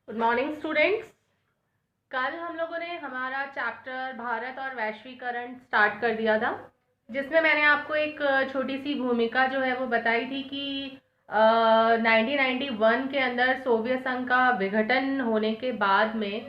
Good morning students. कल हम लोगों ने हमारा चैप्टर भारत और वैश्वीकरण स्टार्ट कर दिया था, जिसमें मैंने आपको एक छोटी सी भूमिका जो है वो बताई थी कि 1991 के अंदर सोवियत संघ का विघटन होने के बाद में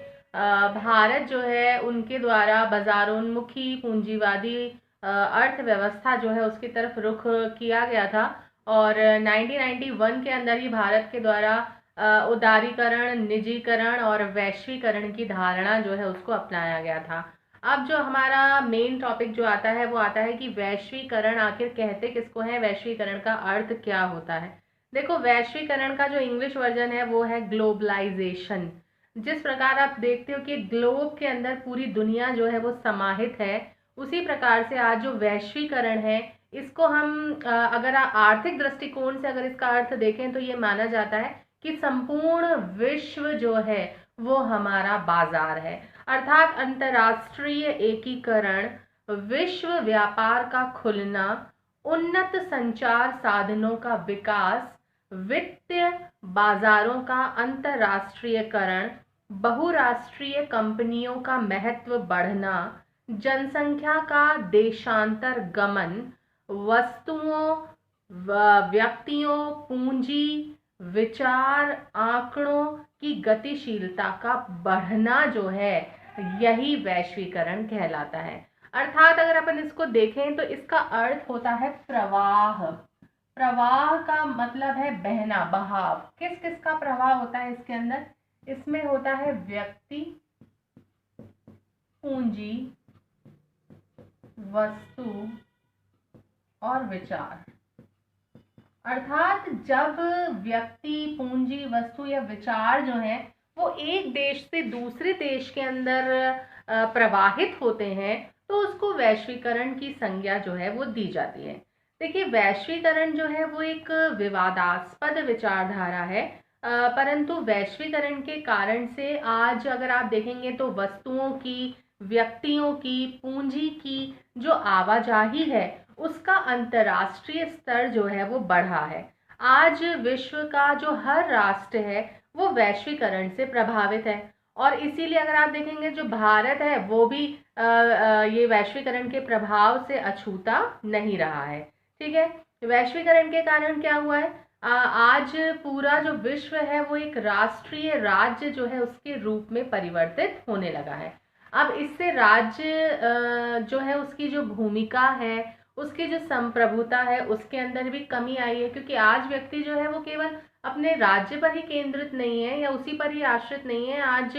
भारत जो है उनके द्वारा बाजारोन्मुखी पूंजीवादी अर्थव्यवस्था जो है उसकी तरफ रुख किया गया था। और 1991 के अंदर ही भारत के द्वारा उदारीकरण, निजीकरण और वैश्वीकरण की धारणा जो है उसको अपनाया गया था। अब जो हमारा मेन टॉपिक जो आता है वो आता है कि वैश्वीकरण आखिर कहते किसको है, वैश्वीकरण का अर्थ क्या होता है। देखो, वैश्वीकरण का जो इंग्लिश वर्जन है वो है ग्लोबलाइजेशन। जिस प्रकार आप देखते हो कि ग्लोब के अंदर पूरी दुनिया जो है वो समाहित है, उसी प्रकार से आज जो वैश्वीकरण है इसको हम अगर आर्थिक दृष्टिकोण से अगर इसका अर्थ देखें तो ये माना जाता है कि संपूर्ण विश्व जो है वो हमारा बाजार है। अर्थात अंतर्राष्ट्रीय एकीकरण, विश्व व्यापार का खुलना, उन्नत संचार साधनों का विकास, वित्तीय बाजारों का अंतर्राष्ट्रीयकरण, बहुराष्ट्रीय कंपनियों का महत्व बढ़ना, जनसंख्या का देशांतर गमन, वस्तुओं, व्यक्तियों, पूंजी, विचार, आंकड़ों की गतिशीलता का बढ़ना जो है यही वैश्वीकरण कहलाता है। अर्थात अगर अपन इसको देखें तो इसका अर्थ होता है प्रवाह। प्रवाह का मतलब है बहना, बहाव। किस किस का प्रवाह होता है इसके अंदर? इसमें होता है व्यक्ति, पूंजी, वस्तु और विचार। अर्थात जब व्यक्ति, पूंजी, वस्तु या विचार जो है वो एक देश से दूसरे देश के अंदर प्रवाहित होते हैं तो उसको वैश्वीकरण की संज्ञा जो है वो दी जाती है। देखिए, वैश्वीकरण जो है वो एक विवादास्पद विचारधारा है, परंतु वैश्वीकरण के कारण से आज अगर आप देखेंगे तो वस्तुओं की, व्यक्तियों की, पूंजी की जो आवाजाही है उसका अंतर्राष्ट्रीय स्तर जो है वो बढ़ा है। आज विश्व का जो हर राष्ट्र है वो वैश्वीकरण से प्रभावित है, और इसीलिए अगर आप देखेंगे जो भारत है वो भी ये वैश्वीकरण के प्रभाव से अछूता नहीं रहा है। ठीक है, वैश्वीकरण के कारण क्या हुआ है, आज पूरा जो विश्व है वो एक राष्ट्रीय राज्य जो है उसके रूप में परिवर्तित होने लगा है। अब इससे राज्य जो है उसकी जो भूमिका है, उसकी जो संप्रभुता है उसके अंदर भी कमी आई है, क्योंकि आज व्यक्ति जो है वो केवल अपने राज्य पर ही केंद्रित नहीं है या उसी पर ही आश्रित नहीं है। आज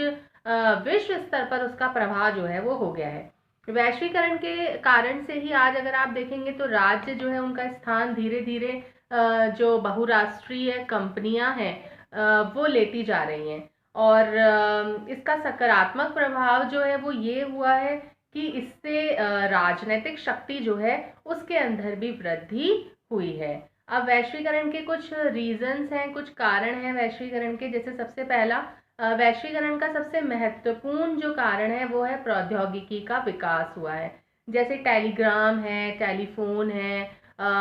विश्व स्तर पर उसका प्रभाव जो है वो हो गया है। वैश्वीकरण के कारण से ही आज अगर आप देखेंगे तो राज्य जो है उनका स्थान धीरे धीरे जो बहुराष्ट्रीय कंपनियां हैं वो लेती जा रही हैं। और इसका सकारात्मक प्रभाव जो है वो ये हुआ है कि इससे राजनीतिक शक्ति जो है उसके अंदर भी वृद्धि हुई है। अब वैश्वीकरण के कुछ रीजंस हैं, कुछ कारण हैं वैश्वीकरण के। जैसे सबसे पहला, वैश्वीकरण का सबसे महत्वपूर्ण जो कारण है वो है प्रौद्योगिकी का विकास हुआ है। जैसे टेलीग्राम है, टेलीफोन है,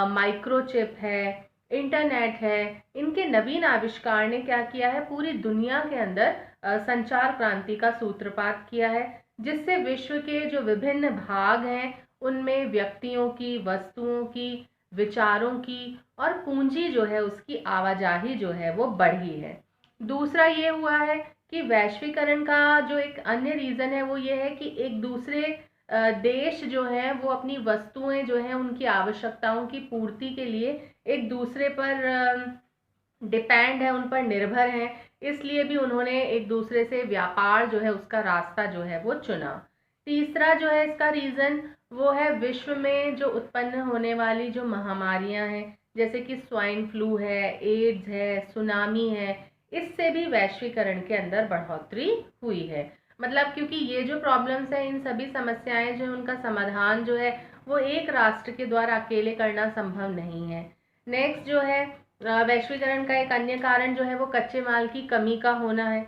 माइक्रोचिप है, इंटरनेट है। इनके नवीन आविष्कार ने क्या किया है, पूरी दुनिया के अंदर संचार क्रांति का सूत्रपात किया है, जिससे विश्व के जो विभिन्न भाग हैं उनमें व्यक्तियों की, वस्तुओं की, विचारों की और पूंजी जो है उसकी आवाजाही जो है वो बढ़ी है। दूसरा ये हुआ है कि वैश्वीकरण का जो एक अन्य रीजन है वो ये है कि एक दूसरे देश जो है वो अपनी वस्तुएं जो है उनकी आवश्यकताओं की पूर्ति के लिए एक दूसरे पर डिपेंड है, उन पर निर्भर हैं। इसलिए भी उन्होंने एक दूसरे से व्यापार जो है उसका रास्ता जो है वो चुना। तीसरा जो है इसका रीज़न वो है विश्व में जो उत्पन्न होने वाली जो महामारियां हैं, जैसे कि स्वाइन फ्लू है, एड्स है, सुनामी है। इससे भी वैश्वीकरण के अंदर बढ़ोतरी हुई है। मतलब क्योंकि ये जो प्रॉब्लम्स हैं, इन सभी समस्याएं जो उनका समाधान जो है वो एक राष्ट्र के द्वारा अकेले करना संभव नहीं है। नेक्स्ट जो है वैश्वीकरण का एक अन्य कारण जो है वो कच्चे माल की कमी का होना है।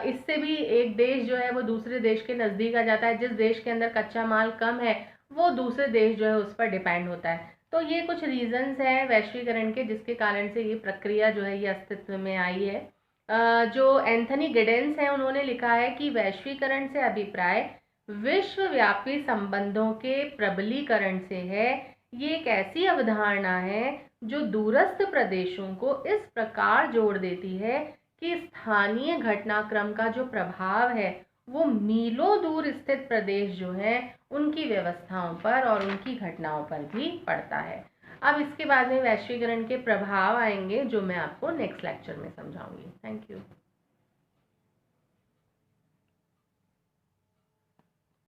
इससे भी एक देश जो है वो दूसरे देश के नज़दीक आ जाता है। जिस देश के अंदर कच्चा माल कम है वो दूसरे देश जो है उस पर डिपेंड होता है। तो ये कुछ रीजंस हैं वैश्वीकरण के जिसके कारण से ये प्रक्रिया जो है ये अस्तित्व में आई है। जो एंथनी गिडेंस है उन्होंने लिखा है कि वैश्वीकरण से अभिप्राय विश्वव्यापी संबंधों के प्रबलीकरण से है। ये एक ऐसी अवधारणा है जो दूरस्थ प्रदेशों को इस प्रकार जोड़ देती है कि स्थानीय घटनाक्रम का जो प्रभाव है वो मीलों दूर स्थित प्रदेश जो है उनकी व्यवस्थाओं पर और उनकी घटनाओं पर भी पड़ता है। अब इसके बाद में वैश्वीकरण के प्रभाव आएंगे जो मैं आपको नेक्स्ट लेक्चर में समझाऊंगी। Thank you.